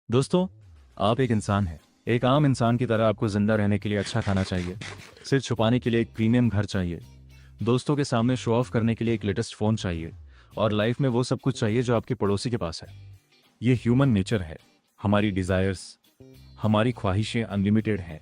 दोस्तों, आप एक इंसान हैं। एक आम इंसान की तरह आपको जिंदा रहने के लिए अच्छा खाना चाहिए, सिर छुपाने के लिए एक प्रीमियम घर चाहिए, दोस्तों के सामने शो ऑफ करने के लिए एक लेटेस्ट फ़ोन चाहिए और लाइफ में वो सब कुछ चाहिए जो आपके पड़ोसी के पास है। ये ह्यूमन नेचर है। हमारी डिज़ायर्स, हमारी ख्वाहिशें अनलिमिटेड हैं,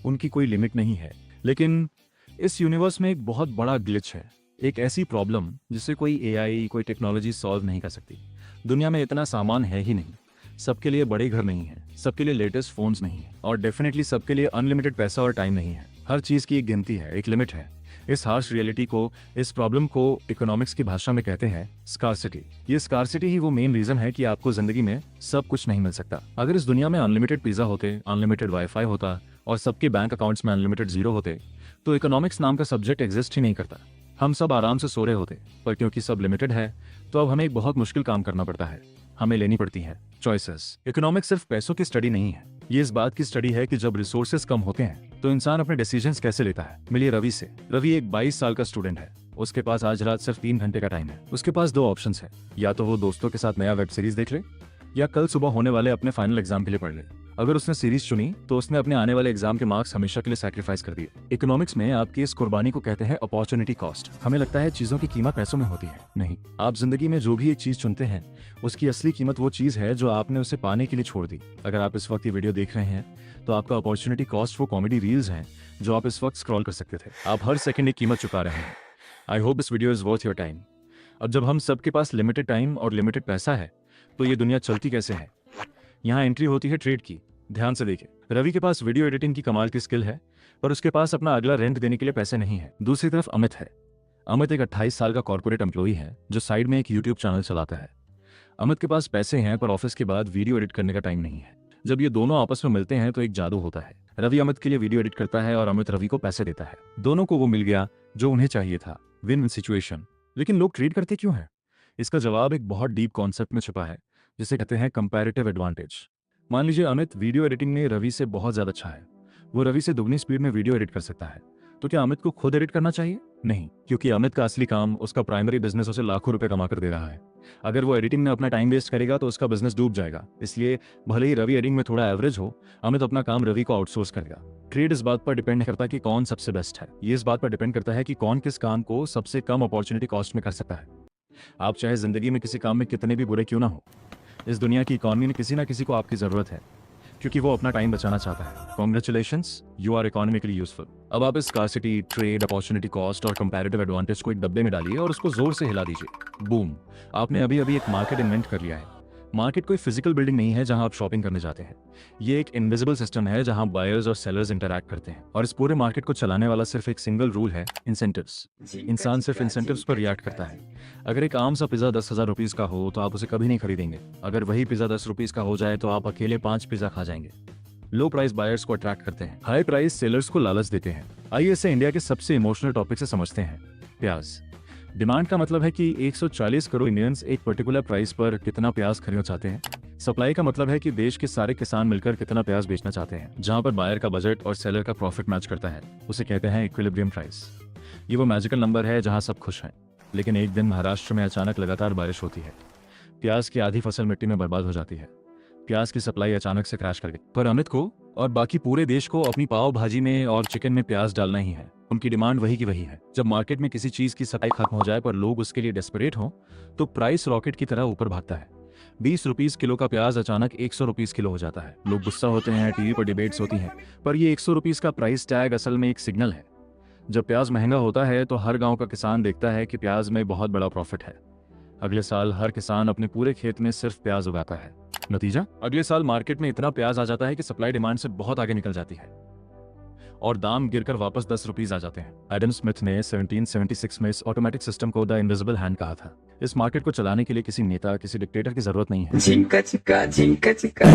उनकी कोई लिमिट नहीं है। लेकिन इस यूनिवर्स में एक बहुत बड़ा ग्लिच है, एक ऐसी प्रॉब्लम जिसे कोई एआई, कोई टेक्नोलॉजी सॉल्व नहीं कर सकती। दुनिया में इतना सामान है ही नहीं, सबके लिए बड़े घर नहीं है, सबके लिए लेटेस्ट फोन्स नहीं है और डेफिनेटली सबके लिए अनलिमिटेड पैसा और टाइम नहीं है। हर चीज़ की एक गिनती है, एक लिमिट है। इस हार्श रियलिटी को, इस प्रॉब्लम को इकोनॉमिक्स की भाषा में कहते हैं स्कार्सिटी। ये स्कार्सिटी ही वो मेन रीजन है कि आपको जिंदगी में सब कुछ नहीं मिल सकता। अगर इस दुनिया में अनलिमिटेड पिज्जा होते, अनलिमिटेड वाईफाई होता और सबके बैंक अकाउंट्स में अनलिमिटेड जीरो होते तो इकोनॉमिक्स नाम का सब्जेक्ट एग्जिस्ट ही नहीं करता। हम सब आराम से सो रहे होते, पर क्योंकि सब लिमिटेड है तो अब हमें एक बहुत मुश्किल काम करना पड़ता है। हमें लेनी पड़ती है चॉइसेस। इकोनॉमिक्स सिर्फ पैसों की स्टडी नहीं है, ये इस बात की स्टडी है कि जब रिसोर्सेज कम होते हैं तो इंसान अपने डिसीजंस कैसे लेता है। मिलिए रवि से। रवि एक 22 साल का स्टूडेंट है। उसके पास आज रात सिर्फ 3 घंटे का टाइम है। उसके पास दो ऑप्शंस है, या तो वो दोस्तों के साथ नया वेब सीरीज देख ले या कल सुबह होने वाले अपने फाइनल एग्जाम के लिए पढ़ ले। अगर उसने सीरीज चुनी तो उसने अपने आने वाले एग्जाम के मार्क्स हमेशा के लिए सैक्रिफाइस कर दिए। इकोनॉमिक्स में आपकी इस कुर्बानी को कहते हैं अपॉर्चुनिटी कॉस्ट। हमें लगता है चीजों की कीमत पैसों में होती है, नहीं। आप जिंदगी में जो भी एक चीज चुनते हैं उसकी असली कीमत वो चीज है जो आपने उसे पाने के लिए छोड़ दी। अगर आप इस वक्त ये वीडियो देख रहे हैं तो आपका अपॉर्चुनिटी कॉस्ट वो कॉमेडी रील्स हैं जो आप इस वक्त स्क्रॉल कर सकते थे। आप हर सेकंड एक कीमत चुका रहे हैं। I hope this video is worth your time. अब जब हम सबके पास लिमिटेड टाइम और लिमिटेड पैसा है तो ये दुनिया चलती कैसे है। यहाँ एंट्री होती है ट्रेड की। ध्यान से देखिए, रवि के पास वीडियो एडिटिंग की कमाल की स्किल है पर उसके पास अपना अगला रेंट देने के लिए पैसे नहीं है। दूसरी तरफ अमित है। अमित एक 28 साल का कॉर्पोरेट एम्प्लॉई है जो साइड में एक यूट्यूब चैनल चलाता है। अमित के पास पैसे हैं पर ऑफिस के बाद वीडियो एडिट करने का टाइम नहीं है। जब ये दोनों आपस में मिलते हैं तो एक जादू होता है। रवि अमित के लिए वीडियो एडिट करता है और अमित रवि को पैसे देता है। दोनों को वो मिल गया जो उन्हें चाहिए था, विन विन सिचुएशन। लेकिन लोग ट्रेड करते क्यों हैं? इसका जवाब एक बहुत डीप कॉन्सेप्ट में छुपा है जिसे कहते हैं कंपैरेटिव एडवांटेज। मान लीजिए अमित वीडियो एडिटिंग में रवि से बहुत ज्यादा अच्छा है, वो रवि से दुगनी स्पीड में वीडियो एडिट कर सकता है। तो क्या अमित को खुद एडिट करना चाहिए? नहीं, क्योंकि अमित का असली काम, उसका प्राइमरी बिजनेस उसे लाखों रुपए कमा कर दे रहा है। अगर वो एडिटिंग में अपना टाइम वेस्ट करेगा तो उसका बिजनेस डूब जाएगा। इसलिए भले ही रवि एडिटिंग में थोड़ा एवरेज हो, अमित अपना काम रवि को आउटसोर्स करेगा। ट्रेड इस बात पर डिपेंड करता है कि कौन सबसे बेस्ट है। ये इस बात पर डिपेंड करता है कि कौन किस काम को सबसे कम अपॉर्चुनिटी कॉस्ट में कर सकता है। आप चाहे जिंदगी में किसी काम में कितने भी बुरे क्यों ना हो, इस दुनिया की इकॉनमी में किसी ना किसी को आपकी जरूरत है क्योंकि वो अपना टाइम बचाना चाहता है। Congratulations, you are economically useful. अब आप इस स्कार्सिटी, ट्रेड, अपॉर्चुनिटी कॉस्ट और कंपैरेटिव एडवांटेज को एक डब्बे में डालिए और उसको जोर से हिला दीजिए। बूम, आपने अभी अभी एक मार्केट इन्वेंट कर लिया है। मार्केट कोई फिजिकल बिल्डिंग नहीं है जहां आप शॉपिंग करने जाते हैं। ये एक इनविजिबल सिस्टम है जहां बायर्स और सेलर्स इंटरैक्ट करते हैं और इस पूरे मार्केट को चलाने वाला सिर्फ एक सिंगल रूल है, इंसेंटिव्स। इंसान सिर्फ इंसेंटिव्स पर रिएक्ट करता है। अगर एक आम सा पिज्जा 10,000 रुपीज का हो तो आप उसे कभी नहीं खरीदेंगे। अगर वही पिज्जा 10 रुपीज का हो जाए तो आप अकेले 5 पिज्जा खा जाएंगे। लो प्राइस बायर्स को अट्रैक्ट करते हैं, हाई प्राइस सेलर्स को लालच देते हैं। आइए इसे इंडिया के सबसे इमोशनल टॉपिक से समझते हैं, प्याज। डिमांड का मतलब है कि 140 करोड़ इंडियंस एक पर्टिकुलर प्राइस पर कितना प्याज खरीदना चाहते हैं। सप्लाई का मतलब है कि देश के सारे किसान मिलकर कितना प्याज बेचना चाहते हैं। जहां पर बायर का बजट और सेलर का प्रॉफिट मैच करता है उसे कहते हैं इक्विलिब्रियम प्राइस। ये वो मैजिकल नंबर है जहां सब खुश हैं। लेकिन एक दिन महाराष्ट्र में अचानक लगातार बारिश होती है। प्याज की आधी फसल मिट्टी में बर्बाद हो जाती है। प्याज की सप्लाई अचानक से क्रैश कर गई। पर अमित को और बाकी पूरे देश को अपनी पाव भाजी में और चिकन में प्याज डालना ही है। उनकी डिमांड वही की वही है। जब मार्केट में किसी चीज की सप्लाई खत्म हो जाए पर लोग उसके लिए डेस्परेट हो तो प्राइस रॉकेट की तरह ऊपर भागता है। 20 रुपीज किलो का प्याज अचानक 100 रुपीज किलो हो जाता है। लोग गुस्सा होते हैं, टीवी पर डिबेट्स होती हैं, पर ये 100 रुपीज का प्राइस टैग असल में एक सिग्नल है। जब प्याज महंगा होता है तो हर गांव का किसान देखता है कि प्याज में बहुत बड़ा प्रॉफिट है। अगले साल हर किसान अपने पूरे खेत में सिर्फ प्याज उगाता है। नतीजा, अगले साल मार्केट में इतना प्याज आ जाता है कि सप्लाई डिमांड से बहुत आगे निकल जाती है और दाम गिरकर वापस 10 रुपीज आ जाते हैं। एडम स्मिथ ने 1776 में इस ऑटोमेटिक सिस्टम को द इनविजिबल हैंड कहा था। इस मार्केट को चलाने के लिए किसी नेता, किसी डिक्टेटर की जरूरत नहीं है। झिंका चिका झिंका चिका।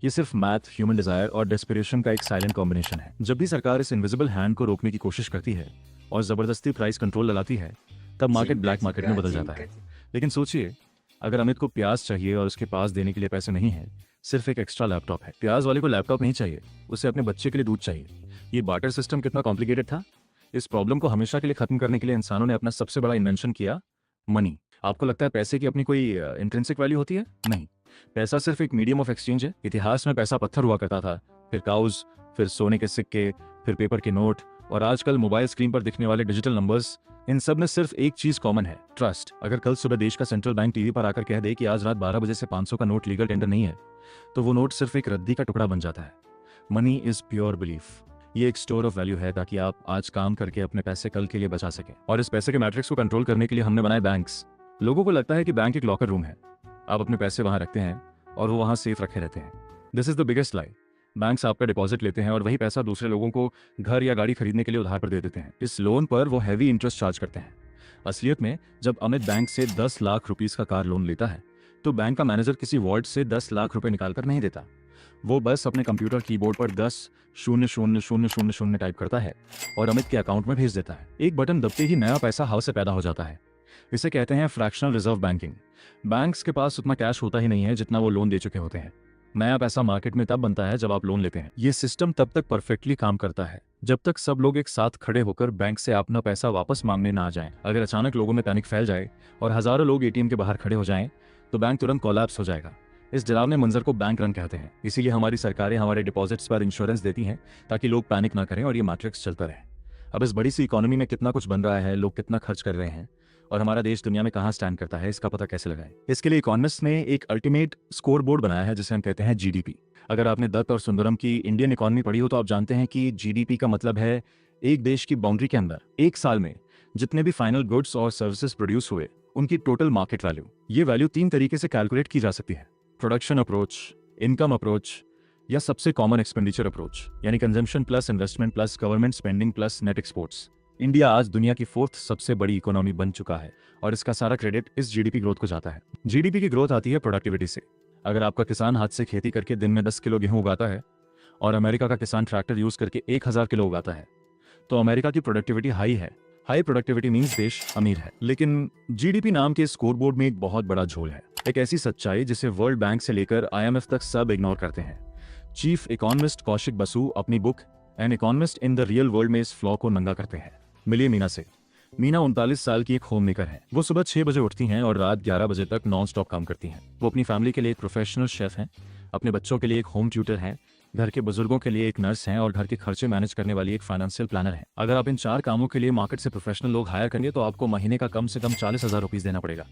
ये सिर्फ मैथ, ह्यूमन डिजायर और डेस्परेशन का एक साइलेंट कॉम्बिनेशन है। जब भी सरकार इस इनविजिबल हैंड को रोकने की कोशिश करती है और जबरदस्ती प्राइस कंट्रोल लगाती है तब मार्केट ब्लैक मार्केट में बदल जाता है। लेकिन सोचिए, अगर अमित को प्याज चाहिए और उसके पास देने के लिए पैसे नहीं है, सिर्फ एक एक्स्ट्रा लैपटॉप है। प्याज वाले को लैपटॉप नहीं चाहिए, उसे अपने बच्चे के लिए दूध चाहिए। ये बार्टर सिस्टम कितना कॉम्प्लिकेटेड था। इस प्रॉब्लम को हमेशा के लिए खत्म करने के लिए इंसानों ने अपना सबसे बड़ा इन्वेंशन किया, मनी। आपको लगता है पैसे की अपनी कोई इंट्रिंसिक वैल्यू होती है? नहीं, पैसा सिर्फ एक मीडियम ऑफ एक्सचेंज है। इतिहास में पैसा पत्थर हुआ करता था, फिर काउज, फिर सोने के सिक्के, फिर पेपर के नोट, और आजकल मोबाइल स्क्रीन पर दिखने वाले डिजिटल नंबर्स। इन सब में सिर्फ एक चीज कॉमन है, ट्रस्ट। अगर कल सुबह देश का सेंट्रल बैंक टीवी पर आकर कह दे कि आज रात 12 बजे से 500 का नोट लीगल टेंडर नहीं है, तो वो नोट सिर्फ एक रद्दी का टुकड़ा बन जाता है। Money is pure belief. ये एक स्टोर ऑफ वैल्यू है ताकि आप आज काम करके अपने पैसे कल के लिए बचा सकें। और इस पैसे के मैट्रिक्स को कंट्रोल करने के लिए हमने बनाए बैंक्स। लोगों को लगता है कि बैंक एक लॉकर रूम है, आप अपने पैसे वहां रखते हैं और वो वहां सेफ रखे रहते हैं। This is the biggest lie. Banks आपका डिपॉजिट लेते हैं और वही पैसा दूसरे लोगों को घर या गाड़ी खरीदने के लिए उधार पर दे देते हैं। इस लोन पर वो हैवी इंटरेस्ट चार्ज करते हैं। असलियत में जब अमित बैंक से 10 लाख रुपीस का कार लोन लेता है तो बैंक का मैनेजर किसी वॉल्ट से 10 लाख रुपए निकालकर नहीं देता। वो बस अपने कंप्यूटर कीबोर्ड पर 10,000,000 टाइप करता है और अमित के अकाउंट में भेज देता है। एक बटन दबते ही नया पैसा हाउस से पैदा हो जाता है। इसे कहते हैं फ्रैक्शनल रिजर्व बैंकिंग। बैंक्स के पास उतना कैश होता ही नहीं है जितना वो लोन दे चुके होते हैं। नया पैसा मार्केट में तब बनता है जब आप लोन लेते हैं। ये सिस्टम तब तक परफेक्टली काम करता है जब तक सब लोग एक साथ खड़े होकर बैंक से अपना पैसा वापस मांगने ना आ जाएं। अगर अचानक लोगों में पैनिक फैल जाए और हजारों लोग एटीएम के बाहर खड़े हो जाएं, तो बैंक तुरंत कोलैप्स हो जाएगा। इस डरावने मंजर को बैंक रन कहते हैं। इसीलिए हमारी सरकारें हमारे डिपॉजिट्स पर इंश्योरेंस देती हैं ताकि लोग पैनिक ना करें और ये मैट्रिक्स चलता रहे। अब इस बड़ी सी इकोनॉमी में कितना कुछ बन रहा है, लोग कितना खर्च कर रहे हैं और हमारा देश दुनिया में कहाँ स्टैंड करता है, इसका पता कैसे लगाएं। इसके लिए इकोनॉमिस्ट ने एक अल्टीमेट स्कोर बोर्ड बनाया है जिसे हम कहते हैं जीडीपी। अगर आपने दत्त और सुंदरम की इंडियन इकोनॉमी पढ़ी हो तो आप जानते हैं कि जीडीपी का मतलब है एक देश की बाउंड्री के अंदर एक साल में जितने भी फाइनल गुड्स और सर्विसेज प्रोड्यूस हुए उनकी टोटल मार्केट वैल्यू। ये वैल्यू 3 तरीके से कैलकुलेट की जा सकती है, प्रोडक्शन अप्रोच, इनकम अप्रोच या सबसे कॉमन एक्सपेंडिचर अप्रोच, यानी consumption plus investment plus government spending plus net exports. India आज दुनिया की 4th सबसे बड़ी इकोनॉमी बन चुका है और इसका सारा क्रेडिट इस जीडीपी ग्रोथ को जाता है। जीडीपी की ग्रोथ आती है प्रोडक्टिविटी से। अगर आपका किसान हाथ से खेती करके दिन में 10 किलो गेहूं उगाता है और अमेरिका का किसान ट्रैक्टर यूज करके 1000 किलो उगाता है, तो अमेरिका की प्रोडक्टिविटी हाई है। हाई प्रोडक्टिविटी मींस देश अमीर है। लेकिन जीडीपी नाम के स्कोरबोर्ड में एक बहुत बड़ा झोल है, एक ऐसी सच्चाई जिसे वर्ल्ड बैंक से लेकर IMF तक सब इग्नोर करते हैं। चीफ इकोनॉमिस्ट कौशिक बसु अपनी book an economist in the real world में इस फ्लॉ को नंगा करते हैं। मिलिए मीना से। मीना 39 साल की एक होम मेकर है। वो सुबह 6 बजे उठती हैं और रात 11 बजे तक नॉन स्टॉप काम करती हैं। वो अपनी फैमिली के लिए एक प्रोफेशनल शेफ हैं, अपने बच्चों के लिए एक होम ट्यूटर हैं, घर के बुजुर्गों के लिए एक नर्स हैं और घर के खर्चे मैनेज करने वाली एक फाइनेंशियल प्लानर है। अगर आप इन 4 कामों के लिए मार्केट से प्रोफेशनल लोग हायर करेंगे तो आपको महीने का कम से कम 40,000 रुपीज देना पड़ेगा।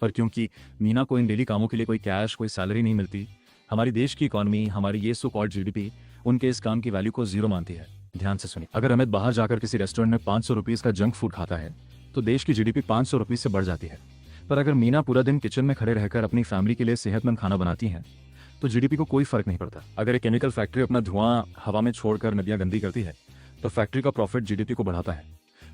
पर क्योंकि मीना को इन डेली कामों के लिए कोई कैश, कोई सैलरी नहीं मिलती, हमारी देश की इकोनॉमी, हमारी ये सो कॉल्ड जीडीपी उनके इस काम की वैल्यू को 0 मानती है। ध्यान से सुनिए, अगर अमित बाहर जाकर किसी रेस्टोरेंट में 500 रुपीज का जंक फूड खाता है तो देश की जीडीपी 500 रुपीज से बढ़ जाती है। पर अगर मीना पूरा दिन किचन में खड़े रहकर अपनी फैमिली के लिए सेहतमंद खाना बनाती हैं तो जीडीपी को कोई फर्क नहीं पड़ता। अगर एक केमिकल फैक्ट्री अपना धुआं हवा में छोड़कर नदियां गंदी करती है तो फैक्ट्री का प्रॉफिट जीडीपी को बढ़ाता है,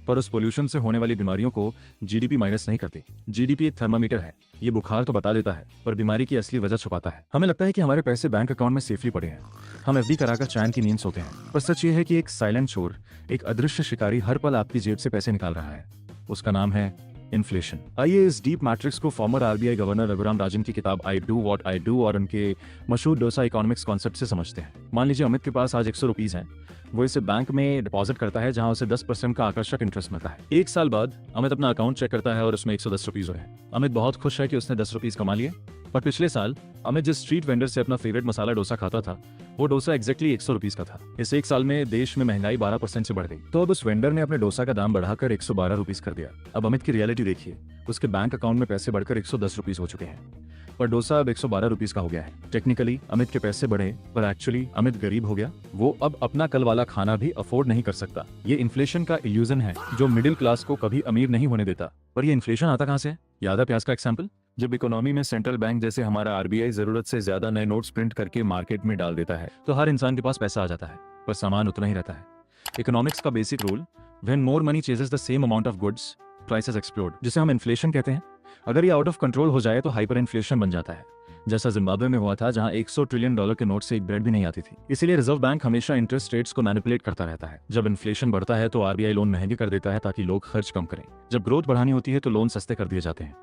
पर उस पोल्यूशन से होने वाली बीमारियों को जीडीपी माइनस नहीं करती। जीडीपी एक थर्मामीटर है, ये बुखार तो बता देता है पर बीमारी की असली वजह छुपाता है। हमें लगता है कि हमारे पैसे बैंक अकाउंट में सेफली पड़े हैं, हम एफडी कराकर चैन की नींद सोते हैं, पर सच ये है कि एक साइलेंट चोर, एक अदृश्य शिकारी हर पल आपकी जेब से पैसे निकाल रहा है। उसका नाम है इन्फ्लेशन। आइए इस डीप मैट्रिक्स को farmer RBI governor Raghuram Rajan की किताब I do what I do और उनके मशहूर डोसा इकोनॉमिक्स कॉन्सेप्ट से समझते हैं। मान लीजिए अमित के पास आज 100 रुपीज हैं, वो इसे बैंक में डिपॉजिट करता है जहां उसे 10% का आकर्षक इंटरेस्ट मिलता है। 1 साल बाद अमित अपना अकाउंट चेक करता है और उसमें 110 रुपीज है। अमित बहुत खुश है कि उसने 10 रुपीज कमा लिए। पर पिछले साल अमित जिस स्ट्रीट वेंडर से अपना फेवरेट मसाला डोसा खाता था वो डोसा एग्जैक्टली 100 रुपीज का था। इस 1 साल में देश में महंगाई 12% से बढ़ गई, तो अब उस वेंडर ने अपने डोसा का दाम बढ़ाकर 112 रुपीज कर दिया। अब अमित की रियलिटी देखिए, उसके बैंक अकाउंट में पैसे बढ़कर 110 रुपीज हो चुके हैं, पर डोसा अब 112 रुपीज का हो गया है। टेक्निकली अमित के पैसे बढ़े पर एक्चुअली अमित गरीब हो गया। वो अब अपना कल वाला खाना भी अफोर्ड नहीं कर सकता। ये इन्फ्लेशन का इल्यूजन है जो मिडिल क्लास को कभी अमीर नहीं होने देता। पर ये इन्फ्लेशन आता कहां से है? याद है प्याज का एग्जाम्पल? जब इकोनॉमी में सेंट्रल बैंक जैसे हमारा आरबीआई जरूरत से ज्यादा नए नोट्स प्रिंट करके मार्केट में डाल देता है तो हर इंसान के पास पैसा आ जाता है, पर सामान उतना ही रहता है। इकोनॉमिक्स का basic rule, when more money ceases the same amount of goods prices explode, जिसे हम इन्फ्लेशन कहते हैं। अगर ये आउट ऑफ कंट्रोल हो जाए तो हाइपर इन्फ्लेशन बन जाता है, जैसा जिम्बाब्वे में हुआ था जहां $100 ट्रिलियन के नोट से एक ब्रेड भी नहीं आती थी। इसीलिए रिजर्व बैंक हमेशा इंटरेस्ट रेट्स को मैनिपुलेट करता रहता है। जब इन्फ्लेशन बढ़ता है तो आरबीआई लोन महंगे कर देता है ताकि लोग खर्च कम करें। जब ग्रोथ बढ़ानी होती है तो लोन सस्ते कर दिए जाते हैं।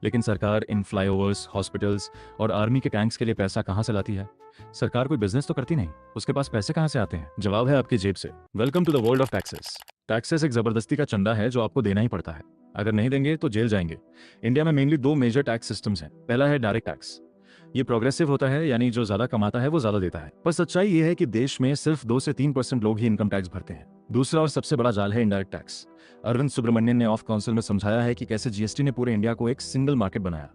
लेकिन सरकार इन फ्लाईओवर्स, हॉस्पिटल्स और आर्मी के टैंक्स के लिए पैसा कहां से लाती है? सरकार कोई बिजनेस तो करती नहीं, उसके पास पैसे कहां से आते हैं? जवाब है आपकी जेब से। Welcome to the world of taxes. Taxes एक जबरदस्ती का चंदा है जो आपको देना ही पड़ता है, अगर नहीं देंगे तो जेल जाएंगे। इंडिया में मेनली 2 मेजर टैक्स सिस्टम्स हैं। पहला है डायरेक्ट टैक्स। ये प्रोग्रेसिव होता है, यानी जो ज्यादा कमाता है वो ज्यादा देता है। पर सच्चाई ये है कि देश में सिर्फ 2 से 3% लोग ही इनकम टैक्स भरते हैं। दूसरा और सबसे बड़ा जाल है इनडायरेक्ट टैक्स। अरविंद सुब्रमण्यन ने ऑफ काउंसिल में समझाया है कि कैसे जीएसटी ने पूरे इंडिया को एक सिंगल मार्केट बनाया।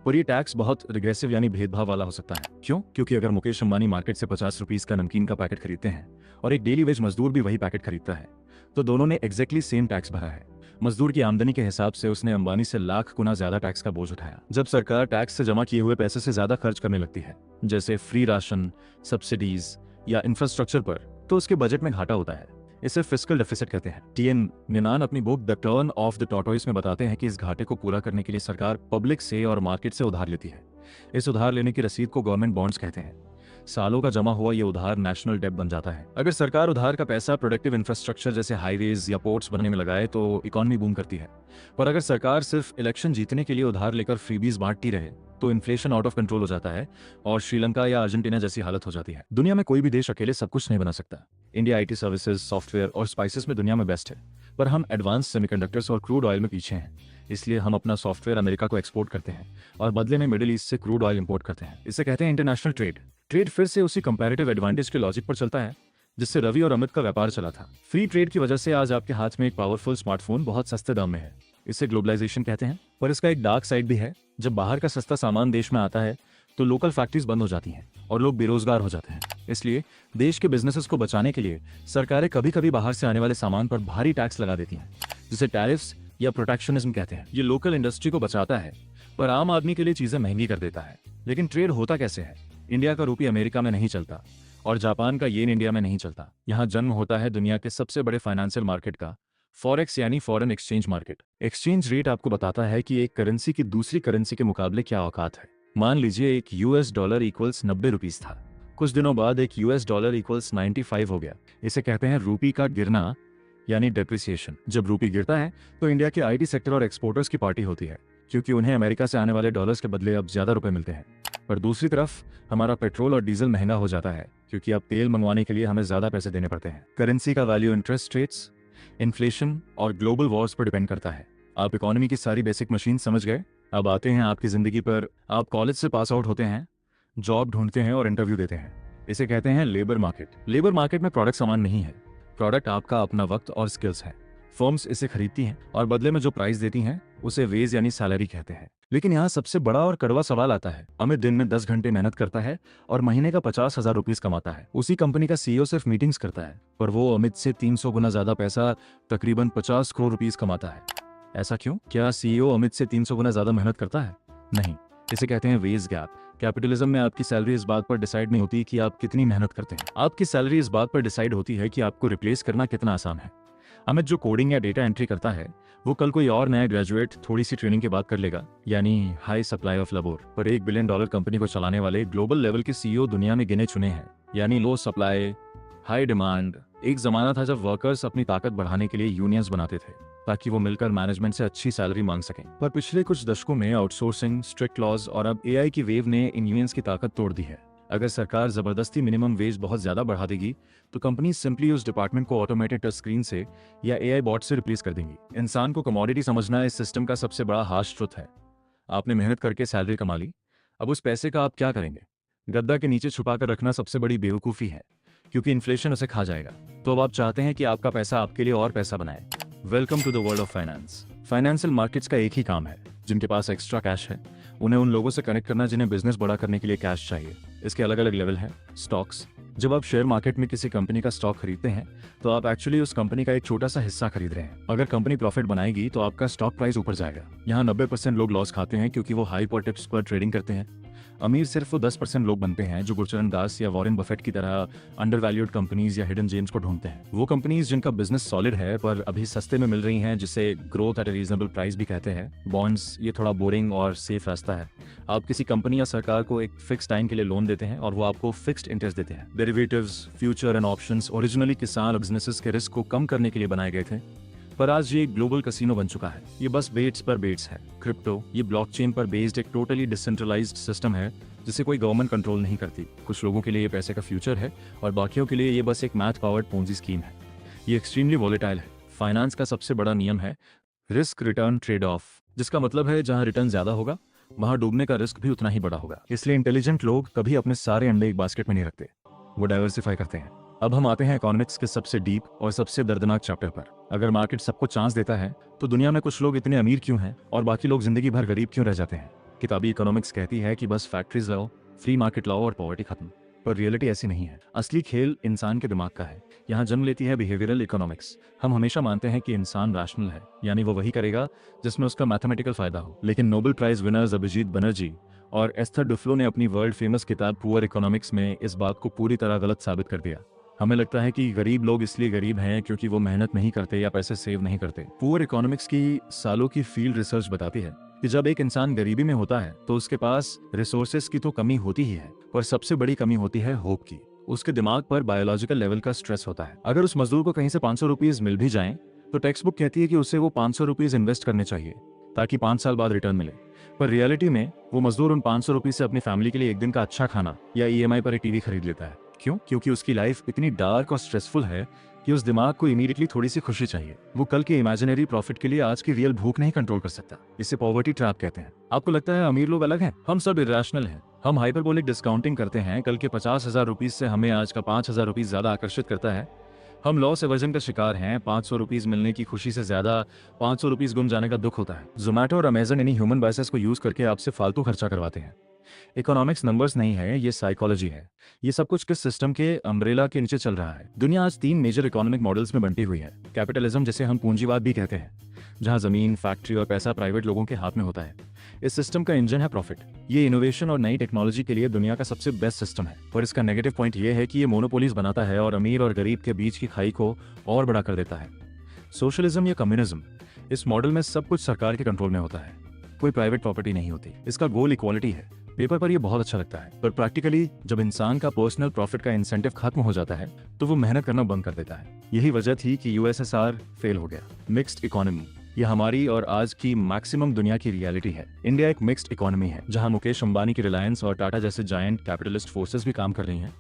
पर ये टैक्स बहुत रिग्रेसिव यानी भेदभाव वाला हो सकता है। क्यों? क्योंकि अगर मुकेश अंबानी मार्केट से 50 रुपीज का नमकीन का पैकेट खरीदते हैं और एक डेली वेज मजदूर भी वही पैकेट खरीदता है, तो दोनों ने एग्जैक्टली सेम टैक्स भरा है। मजदूर की आमदनी के हिसाब से उसने अंबानी से लाख गुना ज्यादा टैक्स का बोझ उठाया। जब सरकार टैक्स से जमा किए हुए पैसे से ज्यादा खर्च करने लगती है, जैसे फ्री राशन, सब्सिडीज या इंफ्रास्ट्रक्चर पर, तो उसके बजट में घाटा होता है। इसे फिस्कल डेफिसिट कहते हैं। टीएन निनान अपनी book the turn off the tortoise में बताते हैं कि इस घाटे को पूरा करने के लिए सरकार पब्लिक से और मार्केट से उधार लेती है। इस उधार लेने की रसीद को गवर्नमेंट बॉन्ड्स कहते हैं। सालों का जमा हुआ ये उधार नेशनल डेट बन जाता है। अगर सरकार उधार का पैसा प्रोडक्टिव इंफ्रास्ट्रक्चर जैसे हाईवेज या पोर्ट्स बनने में लगाए तो इकोनॉमी बूम करती है। पर अगर सरकार सिर्फ इलेक्शन जीतने के लिए उधार लेकर फ्रीबीज बांटती रहे तो इन्फ्लेशन आउट ऑफ कंट्रोल हो जाता है और श्रीलंका या अर्जेंटीना जैसी हालत हो जाती है। दुनिया में कोई भी देश अकेले सब कुछ नहीं बना सकता। इंडिया आईटी सर्विसेज, सॉफ्टवेयर और स्पाइसेस में दुनिया में बेस्ट है, पर हम एडवांस सेमीकंडक्टर्स और क्रूड ऑयल में पीछे हैं। इसलिए हम अपना सॉफ्टवेयर अमेरिका को एक्सपोर्ट करते हैं और बदले में मिडिल ईस्ट से क्रूड ऑयल इंपोर्ट करते हैं। इसे कहते हैं इंटरनेशनल ट्रेड। ट्रेड फिर से उसी कंपैरेटिव एडवांटेज के लॉजिक पर चलता है जिससे रवि और अमित का व्यापार चला था। फ्री ट्रेड की वजह से आज आपके हाथ में एक पावरफुल स्मार्टफोन बहुत सस्ते दाम में है। इसे ग्लोबलाइजेशन कहते हैं। पर इसका एक डार्क साइड भी है। जब बाहर का सस्ता सामान देश में आता है तो लोकल फैक्ट्रीज बंद हो जाती हैं और लोग बेरोजगार हो जाते हैं। इसलिए देश के बिजनेसेस को बचाने के लिए सरकारें कभी कभी बाहर से आने वाले सामान पर भारी टैक्स लगा देती हैं, जिसे टैरिफ्स या प्रोटेक्शनिज्म कहते हैं। ये लोकल इंडस्ट्री को बचाता है पर आम आदमी के लिए चीजें महंगी कर देता है। लेकिन ट्रेड होता कैसे है? इंडिया का रूपी अमेरिका में नहीं चलता और जापान का येन इंडिया में नहीं चलता। यहाँ जन्म होता है दुनिया के सबसे बड़े फाइनेंशियल मार्केट का, फॉरेक्स यानी foreign exchange market. Exchange rate आपको बताता है कि एक करेंसी की दूसरी करेंसी के मुकाबले क्या औकात है। मान लीजिए एक यूएस डॉलर इक्वल्स 90 रुपीज था। कुछ दिनों बाद एक यूएस डॉलर इक्वल्स 95 हो गया। इसे कहते हैं रूपी का गिरना यानी डेप्रिसिएशन। जब रूपी गिरता है तो इंडिया के आईटी सेक्टर और एक्सपोर्टर्स की पार्टी होती है, क्योंकि उन्हें अमेरिका से आने वाले डॉलर्स के बदले अब ज्यादा रुपए मिलते हैं। पर दूसरी तरफ हमारा पेट्रोल और डीजल महंगा हो जाता है, क्योंकि अब तेल मंगवाने के लिए हमें ज्यादा पैसे देने पड़ते हैं। करेंसी का वैल्यू इंटरेस्ट रेट्स, इन्फ्लेशन और ग्लोबल वॉर्स पर डिपेंड करता है। आप इकोनॉमी की सारी बेसिक मशीन समझ गए। अब आते हैं आपकी जिंदगी पर। आप कॉलेज से पास आउट होते हैं, जॉब ढूंढते हैं और इंटरव्यू देते हैं। इसे कहते हैं लेबर मार्केट। लेबर मार्केट में प्रोडक्ट सामान नहीं है, प्रोडक्ट आपका अपना वक्त और स्किल्स है। फर्म्स इसे खरीदती हैं और बदले में जो प्राइस देती हैं उसे वेज यानी सैलरी कहते हैं। लेकिन यहाँ सबसे बड़ा और कड़वा सवाल आता है। अमित दिन में 10 घंटे मेहनत करता है और महीने का 50,000 रुपीज कमाता है। उसी कंपनी का सीईओ सिर्फ मीटिंग्स करता है, पर वो अमित से 300 गुना ज्यादा पैसा, तकरीबन 50 करोड़ रुपीज कमाता है। ऐसा क्यों? क्या सीईओ अमित से 300 गुना ज्यादा मेहनत करता है? नहीं। इसे कहते हैं वेज गैप। कैपिटलिज्म में आपकी सैलरी इस बात पर डिसाइड नहीं होती कि आप कितनी मेहनत करते हैं। आपकी सैलरी इस बात पर डिसाइड होती है कि आपको रिप्लेस करना कितना आसान है। अमित जो कोडिंग या डेटा एंट्री करता है वो कल कोई और नया ग्रेजुएट थोड़ी सी ट्रेनिंग के बाद कर लेगा, यानी हाई सप्लाई ऑफ लेबर। पर $1 बिलियन कंपनी को चलाने वाले ग्लोबल लेवल के सीईओ दुनिया में गिने चुने हैं, यानी लो सप्लाई हाई डिमांड। एक जमाना था जब वर्कर्स अपनी ताकत बढ़ाने के लिए यूनियंस बनाते थे ताकि वो मिलकर मैनेजमेंट से अच्छी सैलरी मांग सकें। पर पिछले कुछ दशकों में आउटसोर्सिंग, स्ट्रिक्ट लॉज और अब एआई की वेव ने इन यूनियंस की ताकत तोड़ दी है। अगर सरकार जबरदस्ती मिनिमम वेज बहुत ज्यादा बढ़ा देगी तो कंपनी सिंपली उस डिपार्टमेंट को ऑटोमेटेड टच स्क्रीन से या एआई बॉट से रिप्लेस कर देंगी। इंसान को कमोडिटी समझना इस सिस्टम का सबसे बड़ा हार्श ट्रुथ है। आपने मेहनत करके सैलरी कमा ली, अब उस पैसे का आप क्या करेंगे? गद्दा के नीचे छुपा कर रखना सबसे बड़ी बेवकूफ़ी है, क्योंकि इन्फ्लेशन उसे खा जाएगा। तो अब आप चाहते हैं कि आपका पैसा आपके लिए और पैसा बनाए। Welcome to the world of finance. Financial markets का एक ही काम है, जिनके पास एक्स्ट्रा कैश है उन्हें उन लोगों से कनेक्ट करना जिन्हें बिजनेस बड़ा करने के लिए कैश चाहिए। इसके अलग अलग लेवल हैं। स्टॉक्स। जब आप शेयर मार्केट में किसी कंपनी का स्टॉक खरीदते हैं तो आप एक्चुअली उस कंपनी का एक छोटा सा हिस्सा खरीद रहे हैं। अगर कंपनी प्रॉफिट बनाएगी तो आपका स्टॉक प्राइस ऊपर जाएगा। यहाँ 90% लोग लॉस खाते हैं क्योंकि वो हाई पर टिप्स पर ट्रेडिंग करते हैं। अमीर सिर्फ वो 10% लोग बनते हैं जो गुरचरण दास या वॉरेन बफेट की तरह अंडरवैल्यूड कंपनीज या हिडन जेम्स को ढूंढते हैं। वो कंपनीज जिनका बिजनेस सॉलिड है पर अभी सस्ते में मिल रही हैं, जिसे growth at A reasonable price भी कहते हैं। बॉन्ड्स ये थोड़ा बोरिंग और सेफ रास्ता है। आप किसी कंपनी या सरकार को एक फिक्स टाइम के लिए लोन देते हैं और वो आपको फिक्स्ड इंटरेस्ट देते हैं। Derivatives, future and options originally किसान और बिजनेसेस के रिस्क को कम करने के लिए बनाए गए थे, पर आज ये ग्लोबल कसिनो बन चुका है। ये बस बेट्स पर बेट्स है। क्रिप्टो ये ब्लॉकचेन पर बेस्ड एक टोटली डिसेंट्रलाइज्ड सिस्टम है जिसे कोई गवर्नमेंट कंट्रोल नहीं करती। कुछ लोगों के लिए ये पैसे का फ्यूचर है और बाकियों के लिए ये बस एक मैथ पावर्ड पोंजी स्कीम है। ये एक्सट्रीमली वॉलेटाइल है। फाइनेंस का सबसे बड़ा नियम है रिस्क रिटर्न ट्रेड ऑफ, जिसका मतलब है जहां रिटर्न ज्यादा होगा वहां डूबने का रिस्क भी उतना ही बड़ा होगा। इसलिए इंटेलिजेंट लोग कभी अपने सारे अंडे एक बास्केट में नहीं रखते, वो डाइवर्सिफाई करते हैं। अब हम आते हैं इकोनॉमिक्स के सबसे डीप और सबसे दर्दनाक चैप्टर पर। अगर मार्केट सबको चांस देता है तो दुनिया में कुछ लोग इतने अमीर क्यों हैं और बाकी लोग जिंदगी भर गरीब क्यों रह जाते हैं? किताबी इकोनॉमिक्स कहती है कि बस फैक्ट्रीज लाओ, फ्री मार्केट लाओ और पॉवर्टी खत्म। पर रियलिटी ऐसी नहीं है। असली खेल इंसान के दिमाग का है। यहाँ जन्म लेती है बिहेवियरल इकोनॉमिक्स। हम हमेशा मानते हैं कि इंसान रैशनल है, यानी वो वही करेगा जिसमें उसका मैथमेटिकल फायदा हो। लेकिन Nobel prize winners Abhijit Banerjee और एस्थर डुफ्लो ने अपनी वर्ल्ड फेमस किताब पुअर इकोनॉमिक्स में इस बात को पूरी तरह गलत साबित कर दिया। हमें लगता है कि गरीब लोग इसलिए गरीब हैं क्योंकि वो मेहनत नहीं करते या पैसे सेव नहीं करते। पुअर इकोनॉमिक्स की सालों की फील्ड रिसर्च बताती है कि जब एक इंसान गरीबी में होता है तो उसके पास रिसोर्सेस की तो कमी होती ही है, पर सबसे बड़ी कमी होती है होप की। उसके दिमाग पर बायोलॉजिकल लेवल का स्ट्रेस होता है। अगर उस मजदूर को कहीं से 500 रुपीज मिल भी जाएं तो टेक्स्ट बुक कहती है कि उसे वो 500 रुपीज इन्वेस्ट करने चाहिए ताकि 5 साल बाद रिटर्न मिले। पर रियलिटी में वो मजदूर उन 500 रुपीज से अपनी फैमिली के लिए एक दिन का अच्छा खाना या ईएमआई पर एक टीवी खरीद लेता है। क्यों? क्योंकि उसकी लाइफ इतनी डार्क और स्ट्रेसफुल है कि उस दिमाग को इमीडिएटली थोड़ी सी खुशी चाहिए। वो कल के इमेजिनरी प्रॉफिट के लिए आज की रियल भूख नहीं कंट्रोल कर सकता। इसे पॉवर्टी ट्रैप कहते हैं। आपको लगता है अमीर लोग अलग हैं? हम सब इरेशनल हैं। हम हाइपरबोलिक डिस्काउंटिंग करते हैं। कल के 50,000 रुपीज से हमें आज का 5,000 रुपीज ज्यादा आकर्षित करता है। हम लॉस एवर्जन का शिकार हैं। 500 रुपीज मिलने की खुशी से ज्यादा 500 रुपीज गुम जाने का दुख होता है। जोमैटो और अमेजन इन्हीं ह्यूमन बायसेस को यूज करके आपसे फालतू खर्चा करवाते हैं। इकोनॉमिक्स नंबर्स नहीं है, ये साइकोलॉजी है। ये सब कुछ किस सिस्टम के अम्ब्रेला के नीचे चल रहा है? दुनिया आज 3 मेजर इकोनॉमिक मॉडल्स में बंटी हुई है। कैपिटलिज्म, जिसे हम पूंजीवाद भी कहते हैं, जहां जमीन, फैक्ट्री और पैसा प्राइवेट लोगों के हाथ में होता है। इस सिस्टम का इंजन है प्रॉफिट। ये इनोवेशन और नई टेक्नोलॉजी के लिए दुनिया का सबसे बेस्ट सिस्टम है। पर इसका नेगेटिव पॉइंट ये है कि ये मोनोपोलीज बनाता है और अमीर और गरीब के बीच की खाई को और बड़ा कर देता है। सोशलिज्म या कम्युनिज्म, इस मॉडल में सब कुछ सरकार के कंट्रोल में होता है। कोई प्राइवेट प्रॉपर्टी नहीं होती। इसका गोल इक्वालिटी है। पेपर पर ये बहुत अच्छा लगता है, पर प्रैक्टिकली जब इंसान का पर्सनल प्रॉफिट का इंसेंटिव खत्म हो जाता है तो वो मेहनत करना बंद कर देता है। यही वजह थी कि यूएसएसआर फेल हो गया। मिक्स्ड इकोनॉमी, ये हमारी और आज की मैक्सिमम दुनिया की रियलिटी है। इंडिया एक मिक्स्ड इकोनॉमी है, जहां मुकेश अंबानी की रिलायंस और टाटा जैसे जायंट कैपिटलिस्ट फोर्सेस भी काम कर रही हैं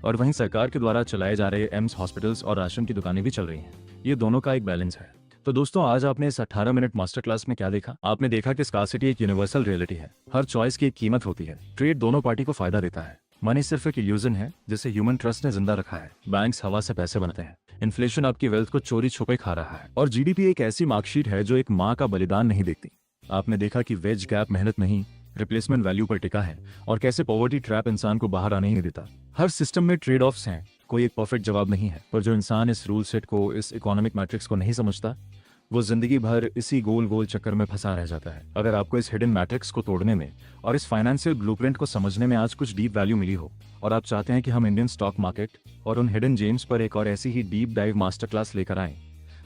और वहीं सरकार के द्वारा चलाए जा रहे एम्स हॉस्पिटल्स और राशन की दुकानें भी चल रही हैं। ये दोनों का एक बैलेंस है। तो दोस्तों, आज आपने इस 18 मिनट मास्टर क्लास में क्या देखा? आपने देखा कि स्कार्सिटी एक यूनिवर्सल रियलिटी है। हर चॉइस की एक कीमत होती है। ट्रेड दोनों पार्टी को फायदा देता है। मनी सिर्फ एक इल्यूजन है जिसे ह्यूमन ट्रस्ट ने जिंदा रखा है। बैंक्स हवा से पैसे बनाते हैं। इन्फ्लेशन आपकी वेल्थ को चोरी छुपे खा रहा है। और जीडीपी एक ऐसी मार्कशीट है जो एक माँ का बलिदान नहीं देखती। आपने देखा कि वेज गैप मेहनत नहीं, रिप्लेसमेंट वैल्यू पर टिका है और कैसे पॉवर्टी ट्रैप इंसान को बाहर आने ही नहीं देता। हर सिस्टम में ट्रेड ऑफ्स हैं, कोई एक परफेक्ट जवाब नहीं है। पर जो इंसान इस रूल सेट को, इस इकोनॉमिक मैट्रिक्स को नहीं समझता, वो जिंदगी भर इसी गोल गोल चक्कर में फंसा रह जाता है। अगर आपको इस हिडन मैट्रिक्स को तोड़ने में और इस फाइनेंशियल ब्लूप्रिंट को समझने में आज कुछ डीप वैल्यू मिली हो और आप चाहते हैं कि हम इंडियन स्टॉक मार्केट और उन हिडन जेम्स पर एक और ऐसी ही डीप डाइव मास्टर क्लास लेकर आएं,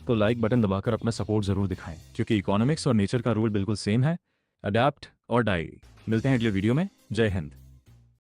तो लाइक बटन दबाकर अपना सपोर्ट जरूर दिखाएं, क्योंकि इकोनॉमिक्स और नेचर का रूल बिल्कुल सेम है। अडैप्ट और डाई। मिलते हैं अगले वीडियो में। जय हिंद।